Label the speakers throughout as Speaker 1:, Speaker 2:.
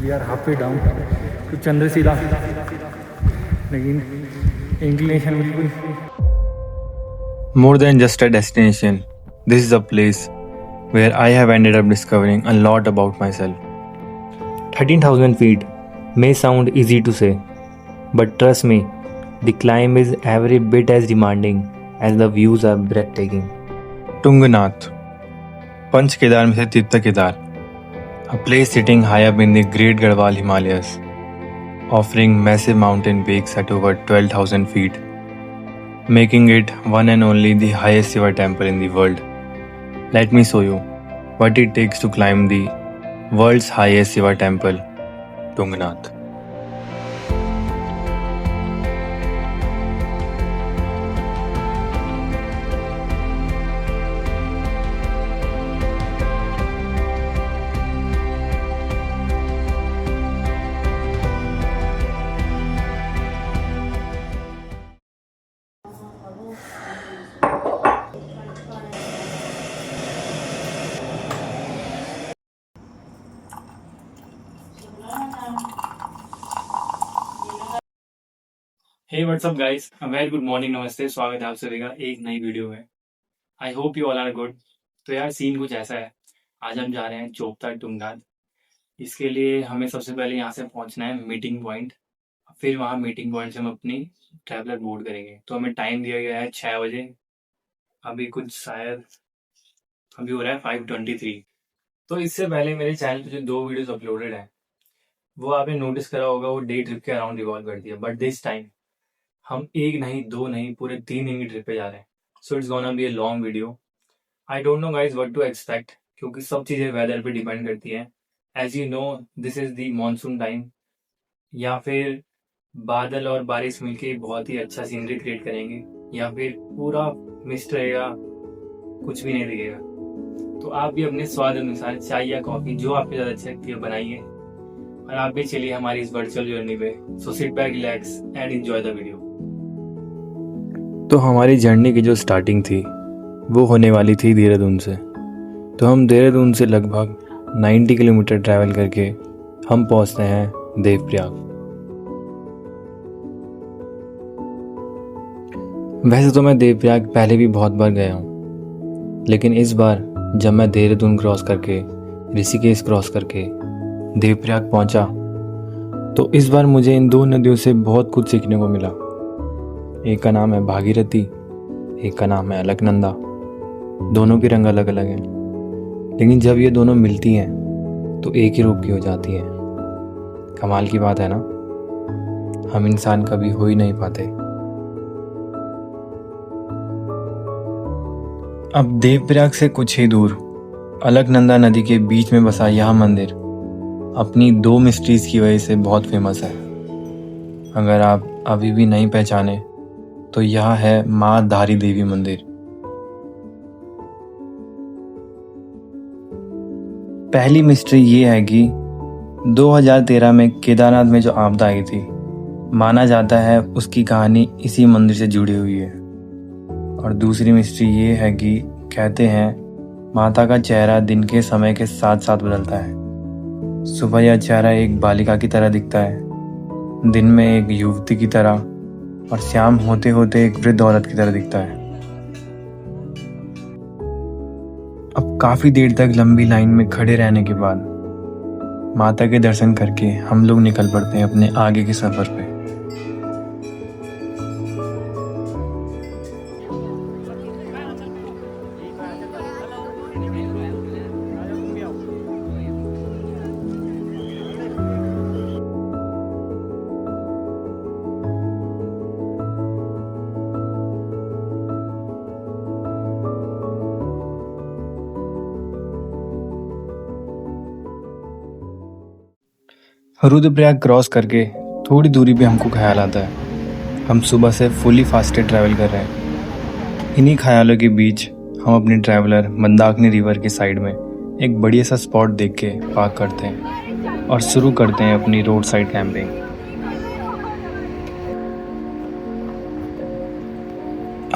Speaker 1: We are half way down to Chandrashila, लेकिन inclination बिल्कुल।
Speaker 2: More than just a destination, this is a place where I have ended up discovering a lot about myself.
Speaker 3: 13,000 feet may sound easy to say, but trust me, the climb is every bit as demanding as the views are breathtaking.
Speaker 2: Tungnath, Panch Kedar में से Tirtha Kedar, a place sitting high up in the Great Garhwal Himalayas, offering massive mountain peaks at over 12,000 feet, making it one and only the highest Shiva temple in the world. Let me show you what it takes to climb the world's highest Shiva temple, Tungnath.
Speaker 1: Hey WhatsApp guys, very good morning, नमस्ते, स्वागत है आप सभी का एक नई video में। I hope you all are good. तो यार सीन कुछ ऐसा है, आज हम जा रहे हैं चोपता टुंगनाथ। इसके लिए हमें सबसे पहले यहाँ से पहुँचना है मीटिंग पॉइंट, फिर वहाँ मीटिंग पॉइंट से हम अपनी ट्रैवलर बोर्ड करेंगे। तो हमें टाइम दिया गया है 6 बजे, अभी कुछ शायद अभी हो रहा है 5:23। तो इससे पहले मेरे चैनल पे जो 2 वीडियोस अपलोडेड हैं वो आपने नोटिस करा होगा, वो डे ट्रिप के अराउंड रिवॉल्व करती है। बट दिस टाइम हम 1 नहीं 2 नहीं पूरे 3 दिन की ट्रिप पे जा रहे हैं। So it's gonna be a long video. I don't know guys what to expect, क्योंकि सब चीज़ें वेदर पे डिपेंड करती हैं। As you know this is the monsoon time, या फिर बादल और बारिश मिलके बहुत ही अच्छा सीनरी क्रिएट करेंगे, या फिर पूरा मिस्ट रहेगा, कुछ भी नहीं दिखेगा। तो आप भी अपने स्वाद अनुसार चाय या कॉफ़ी जो आपको ज़्यादा अच्छा लगती है बनाइए, और आप भी चलिए हमारी इस वर्चुअल जर्नी पे। So sit back, relax and enjoy the video.
Speaker 2: तो हमारी जर्नी की जो स्टार्टिंग थी वो होने वाली थी देहरादून से। तो हम देहरादून से लगभग 90 किलोमीटर ट्रैवल करके हम पहुंचते हैं देवप्रयाग। वैसे तो मैं देवप्रयाग पहले भी बहुत बार गया हूँ, लेकिन इस बार जब मैं देहरादून क्रॉस करके ऋषिकेश क्रॉस करके देवप्रयाग पहुंचा तो इस बार मुझे इन 2 नदियों से बहुत कुछ सीखने को मिला। एक का नाम है भागीरथी, एक का नाम है अलकनंदा। दोनों के रंग अलग अलग हैं, लेकिन जब ये दोनों मिलती हैं तो एक ही रूप की हो जाती हैं। कमाल की बात है ना, हम इंसान कभी हो ही नहीं पाते। अब देवप्रयाग से कुछ ही दूर अलकनंदा नदी के बीच में बसा यह मंदिर अपनी 2 मिस्ट्रीज की वजह से बहुत फेमस है। अगर आप अभी भी नहीं पहचाने तो यह है माँ धारी देवी मंदिर। पहली मिस्ट्री ये है कि 2013 में केदारनाथ में जो आपदा आई थी, माना जाता है उसकी कहानी इसी मंदिर से जुड़ी हुई है। और दूसरी मिस्ट्री ये है कि कहते हैं माता का चेहरा दिन के समय के साथ साथ बदलता है। सुबह यह चेहरा एक बालिका की तरह दिखता है, दिन में एक युवती की तरह, और शाम होते होते एक वृद्ध औरत की तरह दिखता है। अब काफी देर तक लंबी लाइन में खड़े रहने के बाद माता के दर्शन करके हम लोग निकल पड़ते हैं अपने आगे के सफर पे। रुद्रप्रयाग क्रॉस करके थोड़ी दूरी पे हमको ख्याल आता है हम सुबह से फुली फास्टेड ट्रैवल कर रहे हैं। इन्हीं ख्यालों के बीच हम अपनी ट्रैवलर मंदाकिनी रिवर के साइड में एक बढ़िया सा स्पॉट देख के पार्क करते हैं और शुरू करते हैं अपनी रोड साइड कैंपिंग।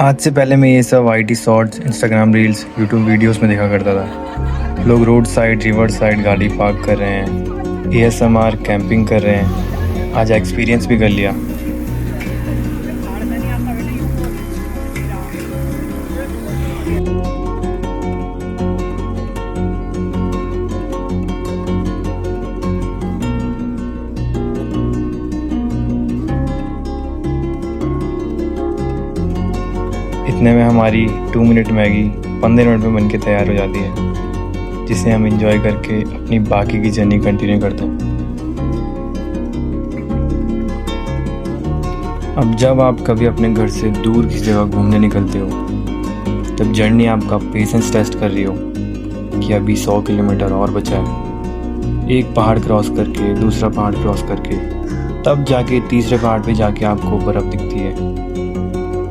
Speaker 2: आज से पहले मैं ये सब IT shorts, Instagram reels, YouTube videos में देखा करता था। लोग रोड साइड, रिवर साइड गाड़ी पार्क कर रहे हैं, ASMR कैंपिंग कर रहे हैं। आज एक्सपीरियंस भी कर लिया। इतने में हमारी 2 मिनट मैगी 15 मिनट में बन के तैयार हो जाती है, जिसे हम एंजॉय करके अपनी बाकी की जर्नी कंटिन्यू करते हैं। अब जब आप कभी अपने घर से दूर की जगह घूमने निकलते हो, तब जर्नी आपका पेशेंस टेस्ट कर रही हो कि अभी 100 किलोमीटर और बचा है। एक पहाड़ क्रॉस करके दूसरा पहाड़ क्रॉस करके तब जाके तीसरे पहाड़ पे जाके आपको बर्फ़ दिखती है।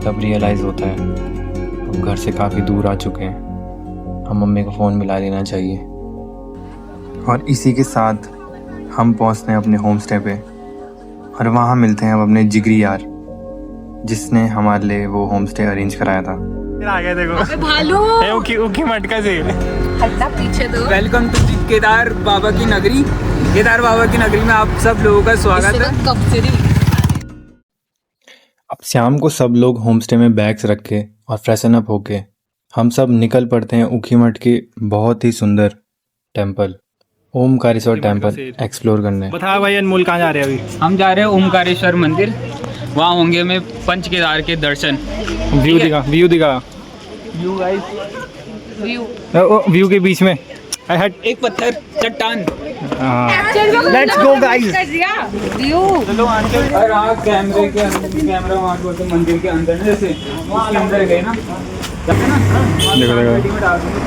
Speaker 2: तब रियलाइज़ होता है अब घर से काफ़ी दूर आ चुके हैं, हम मम्मी को फ़ोन मिला लेना चाहिए। और इसी के साथ हम पहुंचते हैं अपने होम स्टे पे, और वहाँ मिलते हैं अब अपने जिगरी यार, जिसने हमारे लिए वो होम स्टे अरेंज कराया था।
Speaker 4: आ गया देखो
Speaker 5: भालू
Speaker 4: उकी मटका से।
Speaker 5: हटना पीछे दो।
Speaker 6: वेलकम टू केदार बाबा की नगरी। केदार बाबा की नगरी में आप सब लोगों का स्वागत है।
Speaker 5: कब से
Speaker 2: अब शाम को सब लोग होम स्टे में बैग्स रख के और फ्रेशन अप होके हम सब निकल पड़ते हैं ऊखीमठ के बहुत ही सुंदर टेम्पल ओमकारेश्वर टेम्पल एक्सप्लोर करने।
Speaker 4: बता भाई अनमोल कहाँ जा रहे हैं अभी?
Speaker 6: हम जा रहे हैं ओमकारेश्वर मंदिर, वहाँ होंगे में पंच केदार के दर्शन।
Speaker 4: व्यू दिखा
Speaker 6: व्यू गाइस,
Speaker 4: व्यू के बीच में
Speaker 6: एक पत्थर चट्टान।
Speaker 4: Let's go guys.
Speaker 6: चलो और हाँ कैमरा वहाँ बोलते मंदिर के अंदर ना, जैसे उसके अंदर गए ना,
Speaker 4: देखो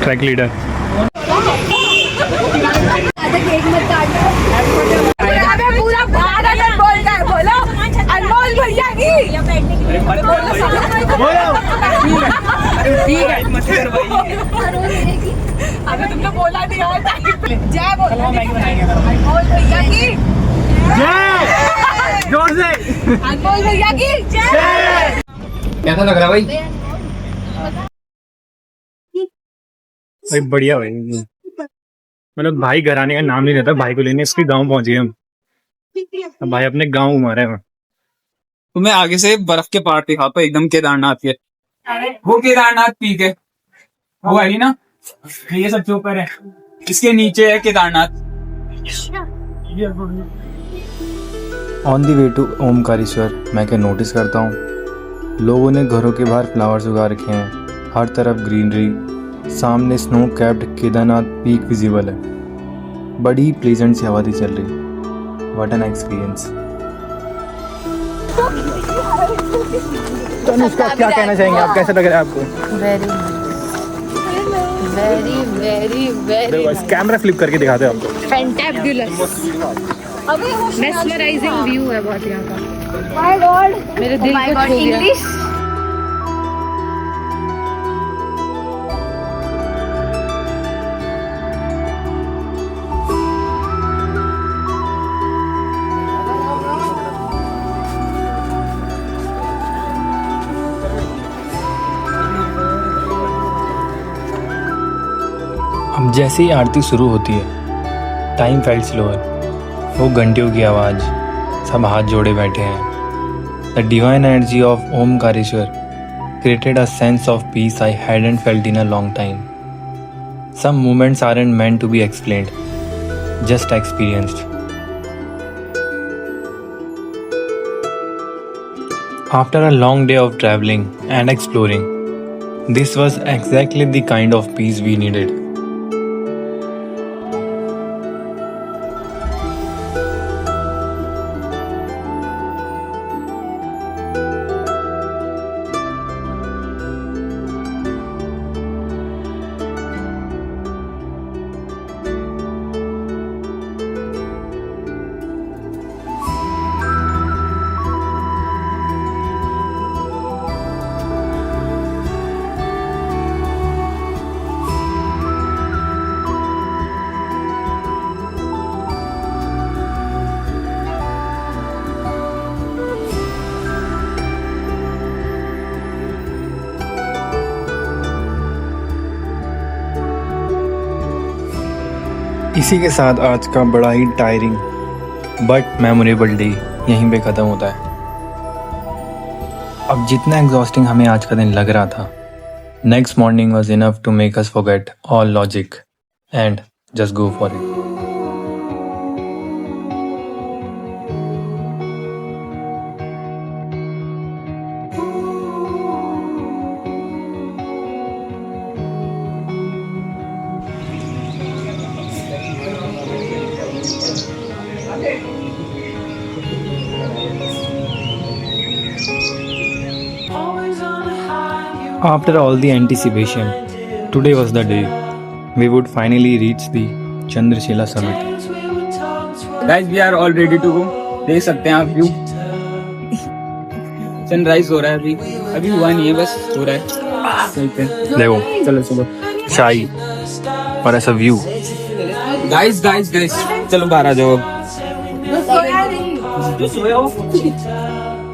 Speaker 4: ट्रैक लीडर।
Speaker 5: पूरा भारत बोलता है, बोलो अनमोल भैया की। अरे तुमने बोला नहीं यार। जय बोलो अनमोल भैया की जय।
Speaker 4: जोर से
Speaker 5: अनमोल भैया की जय।
Speaker 6: कैसा लग रहा भाई?
Speaker 4: भाई बढ़िया भाई, मतलब भाई घर आने का नाम नहीं लेता, भाई को लेने इसके गांव पहुंच गए हम। अब भाई अपने गांव घुमा रहे हैं।
Speaker 6: तुम्हें आगे से बर्फ के पहाड़ दिखाता हूँ, एकदम केदारनाथ के। वो केदारनाथ पीक है, वो है ना, ये सबसे ऊपर है, इसके नीचे है Kedarnath.
Speaker 2: On the way to Omkareshwar मैं क्या नोटिस करता हूँ, लोगों ने घरों के बाहर फ्लावर्स उगा रखे हैं, हर तरफ ग्रीनरी, सामने snow capped Kedarnath peak visible है। बड़ी प्लेजेंट सी हवा थी चल रही। What an experience.
Speaker 4: तनुष्का क्या कहना चाहेंगे आप, कैसा लग रहा है आपको?
Speaker 5: वेरी वेरी वेरी वेरी
Speaker 4: बस कैमरा फ्लिप करके दिखाते हैं आपको।
Speaker 5: फैंटाबुलस, मेस्मराइजिंग व्यू है बहुत यहाँ का। माय गॉड, मेरे दिल को छू गया। इंग्लिश
Speaker 2: अब जैसे ही आरती शुरू होती है, टाइम फेल्ट स्लोअर। वो घंटियों की आवाज़, सब हाथ जोड़े बैठे हैं। The divine energy of Omkareshwar created a sense of peace I hadn't felt in a long time. Some moments aren't meant to be explained, just experienced. After a long day of traveling and exploring, this was exactly the kind of peace we needed. इसी के साथ आज का बड़ा ही tiring but memorable day यहीं पे ख़त्म होता है। अब जितना एग्जॉस्टिंग हमें आज का दिन लग रहा था, next morning was enough to make us forget all logic and just go for it. After all the anticipation, today was the day we would finally reach the Chandrashila summit.
Speaker 6: Guys we are all ready to go. देख सकते हैं आप view, sunrise हो रहा है। अभी हुआ नहीं है, बस हो रहा है। चलते हैं,
Speaker 2: देखो
Speaker 6: चलो चलो।
Speaker 2: चाय और ऐसा व्यू।
Speaker 6: गाइस गाइस गाइस चलो बाहर आ जाओ।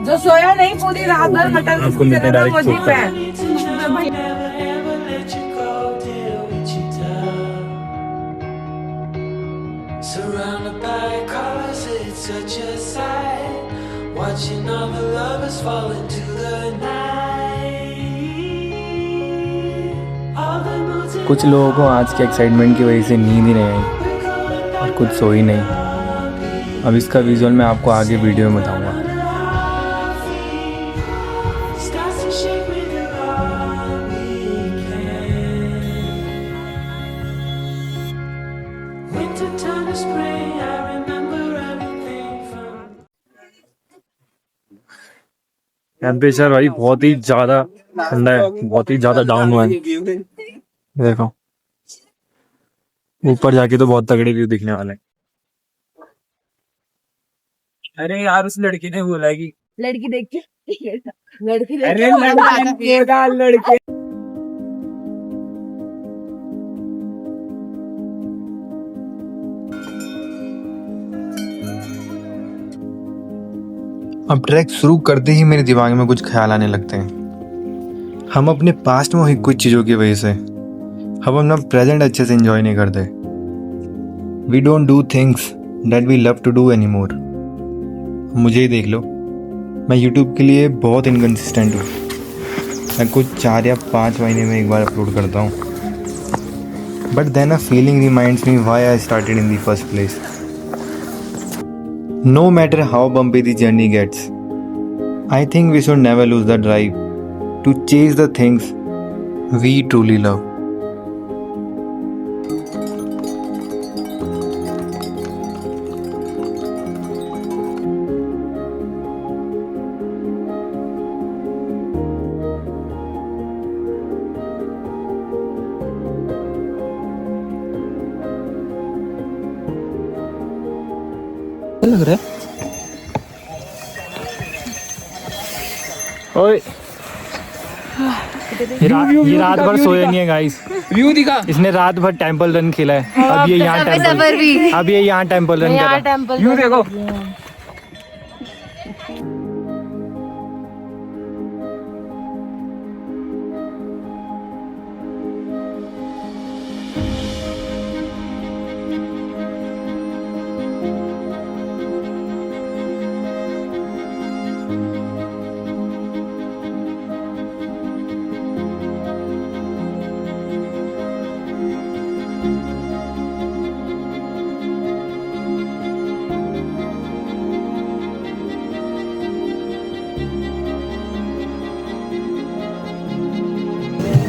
Speaker 5: जो सोया नहीं पूरी रात भर मटन
Speaker 2: आपको मिलते हैं डायरेक्ट
Speaker 5: मुझे पे
Speaker 7: Surrounded by colors, it's such a sight. Watching all the lovers fall into the night. All the moods in
Speaker 2: कुछ लोगों को आज के एक्साइटमेंट की वजह से नींद ही नहीं आई और कुछ सोई नहीं। अब इसका विजुअल मैं आपको आगे वीडियो में बताऊंगा।
Speaker 7: starts to shake me through all weekend. Winter turn to spring, I remember everything from.
Speaker 4: Temperature भाई बहुत ही ज्यादा ठंडा है, बहुत ही ज्यादा डाउन हुआ है। देखो ऊपर जाके तो बहुत तगड़े व्यू दिखने वाले हैं।
Speaker 6: अरे यार उस लड़की ने बोला कि
Speaker 5: लड़की देख के लड़की देख
Speaker 6: अरे
Speaker 5: के
Speaker 6: लड़के
Speaker 2: अब ट्रैक शुरू करते ही मेरे दिमाग में कुछ ख्याल आने लगते हैं। हम अपने पास्ट में हुई कुछ चीज़ों की वजह से हम अपना प्रेजेंट अच्छे से एंजॉय नहीं करते। We don't do things that we love to do anymore. मुझे ही देख लो, मैं यूट्यूब के लिए बहुत इनकन्सिस्टेंट हूँ। मैं कुछ 4 या 5 महीने में एक बार अपलोड करता हूँ, but then a feeling reminds me why I started in the first place. No matter how bumpy the journey gets, I think we should never lose the drive to chase the things we truly love.
Speaker 6: लग रहा है।
Speaker 4: ओए ये रात भर सोया नहीं है guys.
Speaker 6: View दिखा।
Speaker 4: इसने रात भर टेंपल रन खेला है। अब ये यहाँ टेंपल रन कर रहा है।
Speaker 6: व्यू देखो।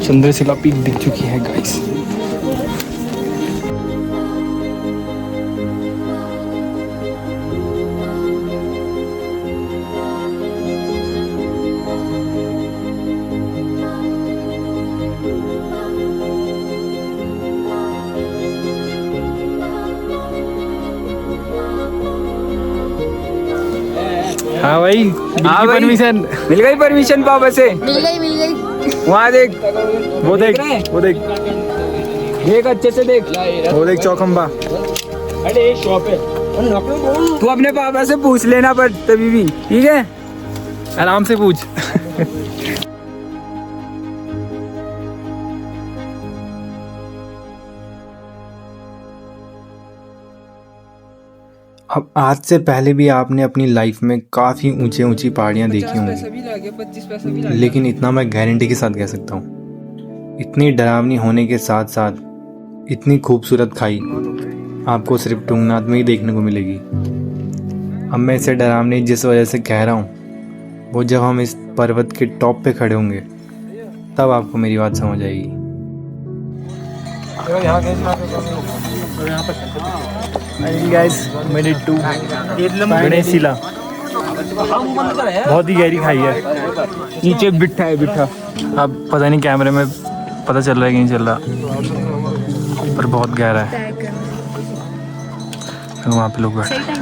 Speaker 4: चंद्रशिला पीक दिख चुकी है गाइस। हाँ भाई,
Speaker 6: हाँ भाई।
Speaker 4: परमिशन
Speaker 6: मिल गई परमिशन पापा से।
Speaker 5: मिल गई
Speaker 6: वहाँ देख,
Speaker 4: वो देख
Speaker 6: देख अच्छे से देख।
Speaker 4: वो देख चौखंबा।
Speaker 6: तू अपने पापा से पूछ लेना पर तभी भी, ठीक है?
Speaker 4: आराम से पूछ।
Speaker 2: अब आज से पहले भी आपने अपनी लाइफ में काफ़ी ऊंची ऊंची पहाड़ियाँ देखी होंगी, लेकिन इतना मैं गारंटी के साथ कह सकता हूँ, इतनी डरावनी होने के साथ साथ इतनी खूबसूरत खाई आपको सिर्फ तुंगनाथ में ही देखने को मिलेगी। अब मैं इसे डरावनी जिस वजह से कह रहा हूँ, वो जब हम इस पर्वत के टॉप पे खड़े होंगे तब आपको मेरी बात समझ आएगी।
Speaker 4: गणेश शिला बहुत ही गहरी खाई है।
Speaker 6: नीचे बिठा है, बिठा।
Speaker 2: अब पता नहीं कैमरे में पता चल रहा है कि नहीं चल रहा, पर बहुत गहरा है। वहाँ पे लोग बैठे।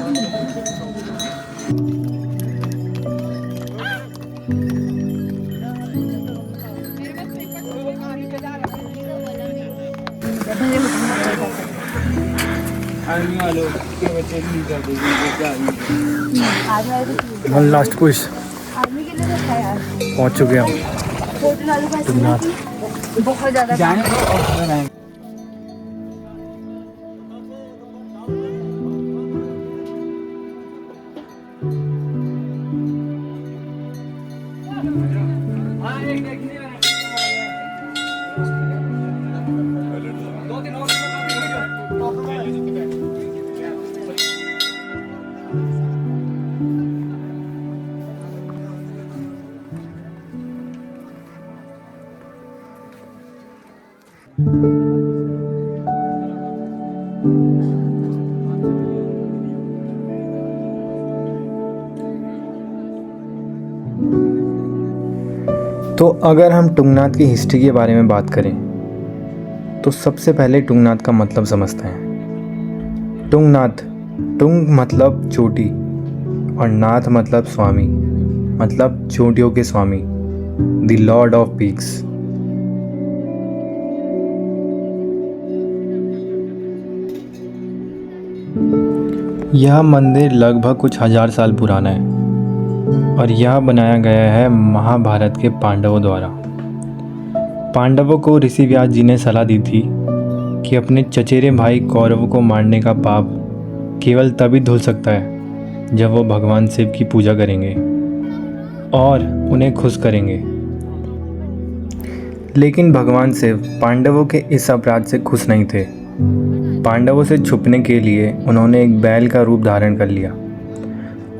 Speaker 4: वन लास्ट पुश, पहुंच चुके हैं हम तुंगनाथ।
Speaker 5: बहुत ज्यादा
Speaker 2: तो अगर हम तुंगनाथ की हिस्ट्री के बारे में बात करें तो सबसे पहले तुंगनाथ का मतलब समझते हैं। तुंगनाथ, तुंग मतलब चोटी और नाथ मतलब स्वामी, मतलब चोटियों के स्वामी, द लॉर्ड ऑफ पीक्स। यह मंदिर लगभग कुछ 1000 साल पुराना है और यह बनाया गया है महाभारत के पांडवों द्वारा। पांडवों को ऋषि व्यास जी ने सलाह दी थी कि अपने चचेरे भाई कौरवों को मारने का पाप केवल तभी धुल सकता है जब वो भगवान शिव की पूजा करेंगे और उन्हें खुश करेंगे। लेकिन भगवान शिव पांडवों के इस अपराध से खुश नहीं थे। पांडवों से छुपने के लिए उन्होंने एक बैल का रूप धारण कर लिया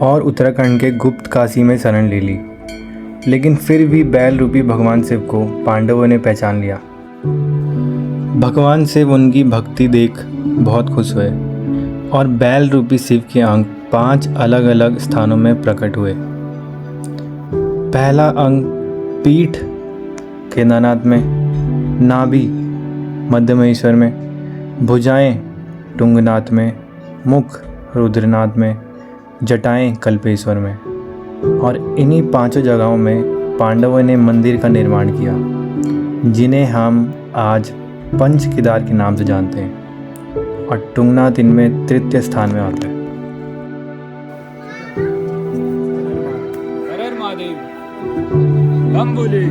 Speaker 2: और उत्तराखंड के गुप्त काशी में शरण ले ली। लेकिन फिर भी बैल रूपी भगवान शिव को पांडवों ने पहचान लिया। भगवान शिव उनकी भक्ति देख बहुत खुश हुए और बैल रूपी शिव के अंग 5 अलग अलग स्थानों में प्रकट हुए। पहला अंग पीठ केदारनाथ में, नाभि मध्यमेश्वर में, भुजाएं तुंगनाथ में, मुख रुद्रनाथ में, जटाएं कल्पेश्वर में। और इन्हीं 5 जगहों में पांडवों ने मंदिर का निर्माण किया, जिन्हें हम आज पंच केदार के नाम से जानते हैं, और तुंगनाथ इनमें तृतीय स्थान में आता है।
Speaker 6: हर हर महादेव, बम बोले।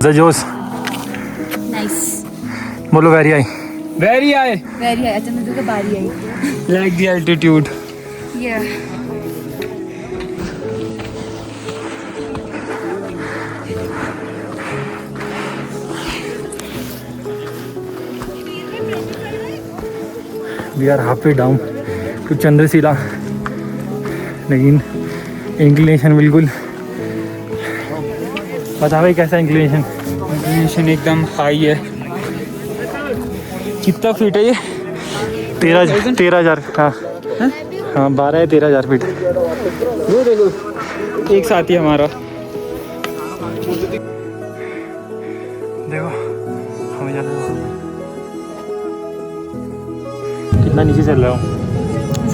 Speaker 4: जोश
Speaker 5: नाइस,
Speaker 4: बोलो वेरी आई।
Speaker 6: वेरी आए,
Speaker 5: वेरी है। अच्छा मुझे तो बारी आई।
Speaker 6: Like the altitude.
Speaker 5: या
Speaker 4: we are half way down to Chandrashila, लेकिन इंक्लिनेशन बिल्कुल, बता भाई कैसा इंक्लिनेशन?
Speaker 6: इंक्लिनेशन एकदम हाई है। कितना फीट है ये?
Speaker 4: 13,000 हाँ हाँ 12 या 13,000 फीट।
Speaker 6: वो देखो एक साथी हमारा।
Speaker 4: देखो हमें जाना है। कितना नीचे चल रहा हूँ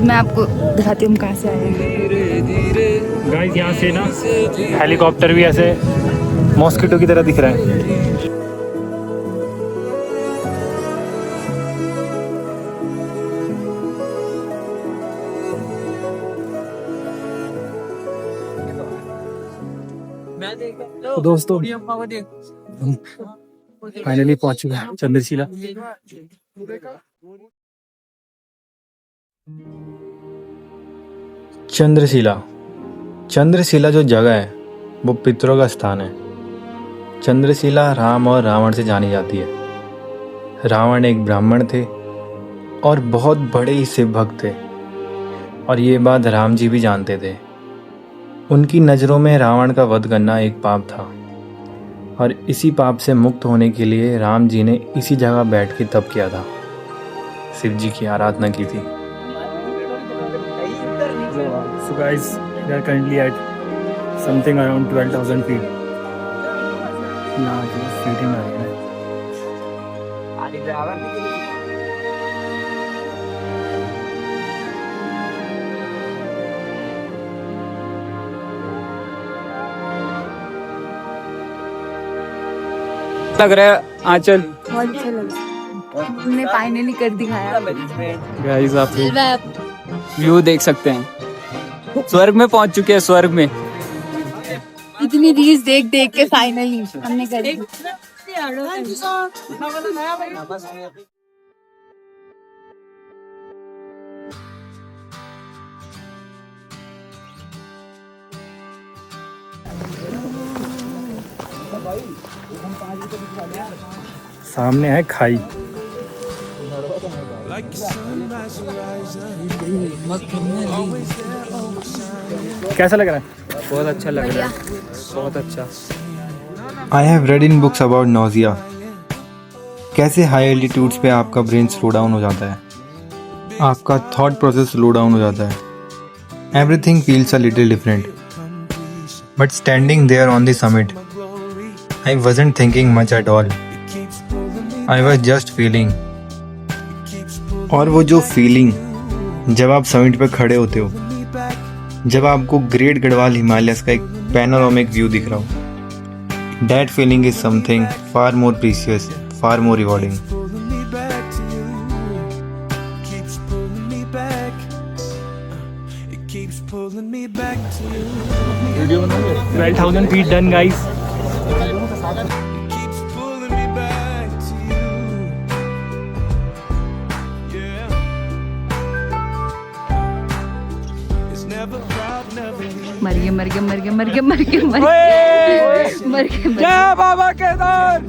Speaker 5: मैं आपको दिखाती हूँ कहाँ से आए हैं।
Speaker 4: गाइस, यहाँ से ना हेलीकॉप्टर भी ऐसे मॉस्किटो की तरह दिख रहा है। तो दोस्तों फाइनली पहुंच चुके हैं चंद्रशिला।
Speaker 2: चंद्रशिला जो जगह है वो पितरों का स्थान है। चंद्रशिला राम और रावण से जानी जाती है। रावण एक ब्राह्मण थे और बहुत बड़े ही शिव भक्त थे, और ये बात राम जी भी जानते थे। उनकी नज़रों में रावण का वध करना एक पाप था, और इसी पाप से मुक्त होने के लिए राम जी ने इसी जगह बैठ के तप किया था, शिव जी की आराधना की थी।
Speaker 4: So guys, we are currently at something around 12,000 feet. यहाँ जो फीटिंग आ रही है।
Speaker 6: लग रहा है आंचल।
Speaker 5: बहुत अच्छा लगा, तुमने फाइनली कर दिखाया।
Speaker 6: गाइस आप व्यू देख सकते हैं, स्वर्ग में पहुंच चुके हैं, स्वर्ग में।
Speaker 5: इतनी रील्स देख देख के फाइनली हमने कर दी।
Speaker 4: सामने है खाई। कैसा लग रहा है?
Speaker 6: बहुत अच्छा लग रहा है, बहुत अच्छा।
Speaker 2: I have read in books about nausea, कैसे हाई एल्टीट्यूड्स पे आपका ब्रेन स्लो डाउन हो जाता है, आपका थॉट प्रोसेस स्लो डाउन हो जाता है। Everything feels a little different, but standing there on the summit I wasn't thinking much at all, I was just feeling. और वो जो फीलिंग जब आप समिट पे खड़े होते हो, जब आपको ग्रेट गढ़वाल हिमालयस का एक पैनोरामिक व्यू दिख रहा हो, that feeling is something far more precious, far more rewarding.
Speaker 4: 12,000 feet done guys।
Speaker 5: मर गए मर गए मर गए मर गए मर गए मर गए मर गए।
Speaker 6: जय बाबा केदार।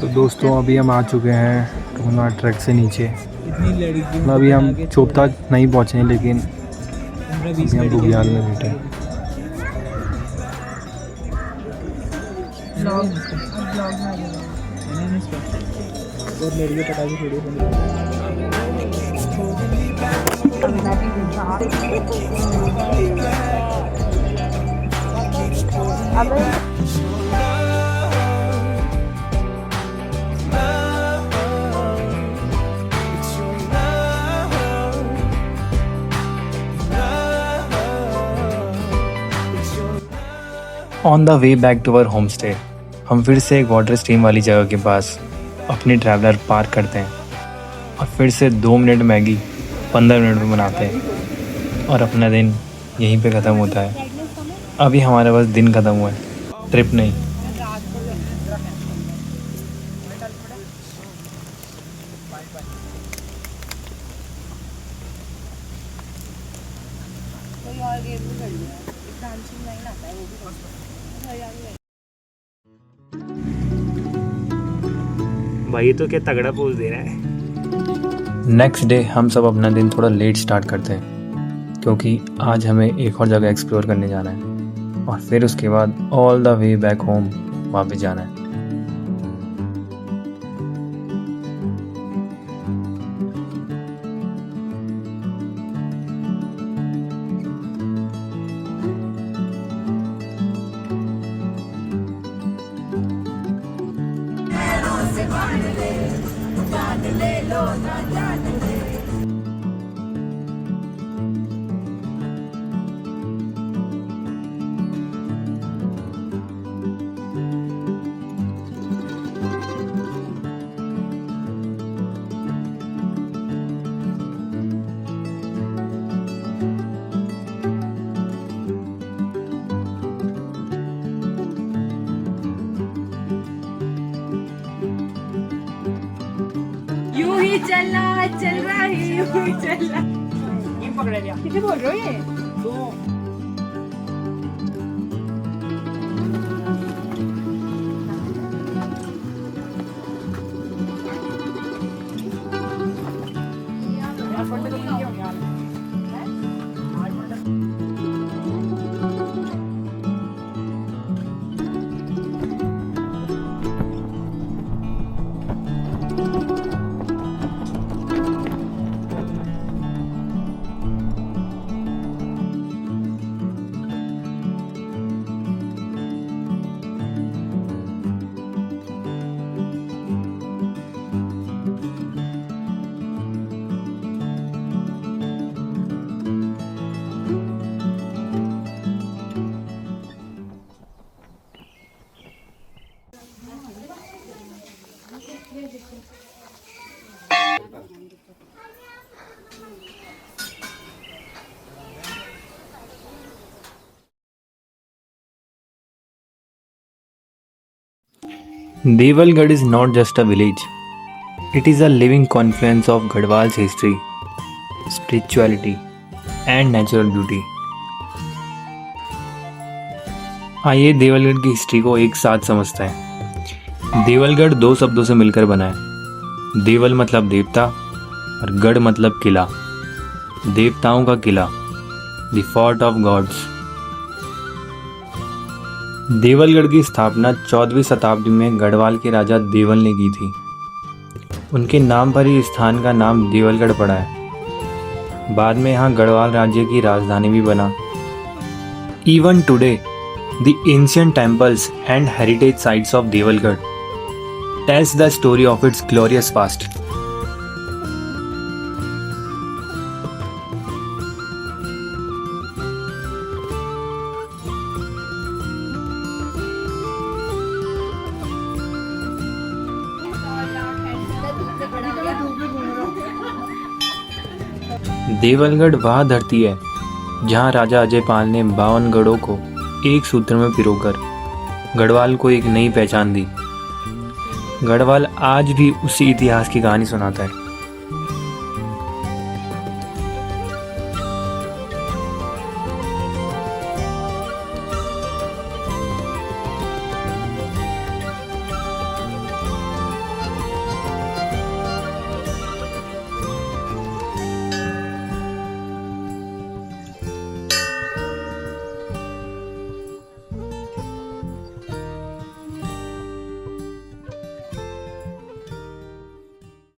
Speaker 4: तो दोस्तों अभी हम आ चुके हैं तुंगनाथ ट्रैक से नीचे। अभी हम चोपता नहीं पहुँचे हैं, लेकिन अभी हम बुग्याल में बैठे हैं।
Speaker 2: On the way back to our home stay हम फिर से एक वाटर स्ट्रीम वाली जगह के पास अपनी ट्रैवलर पार्क करते हैं, और फिर से 2 मिनट मैगी 15 मिनट में बनाते हैं, और अपना दिन यहीं पे ख़त्म होता है। अभी हमारे पास दिन ख़त्म हुआ है, ट्रिप नहीं।
Speaker 3: भाई ये तो क्या तगड़ा पोज दे रहा है।
Speaker 2: नेक्स्ट डे हम सब अपना दिन थोड़ा लेट स्टार्ट करते हैं क्योंकि आज हमें एक और जगह एक्सप्लोर करने जाना है और फिर उसके बाद all the way back home वापस जाना है।
Speaker 5: यूं ही चलना चल रहा है, यूं ही चलना। किसे बोल रहे हो ये?
Speaker 3: Devalgarh is not just a village, it is a living confluence of Garhwal's history, spirituality, and natural beauty. आइए देवलगढ़ की हिस्ट्री को एक साथ समझते हैं। देवलगढ़ दो शब्दों से मिलकर बना है। देवल मतलब देवता और गढ़ मतलब किला, देवताओं का किला, the fort of gods. Devalgarh की स्थापना 14वीं शताब्दी में गढ़वाल के राजा देवल ने की थी। उनके नाम पर ही स्थान का नाम देवलगढ़ पड़ा है। बाद में यहाँ गढ़वाल राज्य की राजधानी भी बना। Even today the ancient temples and heritage sites of Devalgarh tells the story of its glorious past. Devalgarh वह धरती है जहां राजा अजयपाल ने 52 गढ़ों को एक सूत्र में पिरोकर गढ़वाल को एक नई पहचान दी। गढ़वाल आज भी उसी इतिहास की कहानी सुनाता है।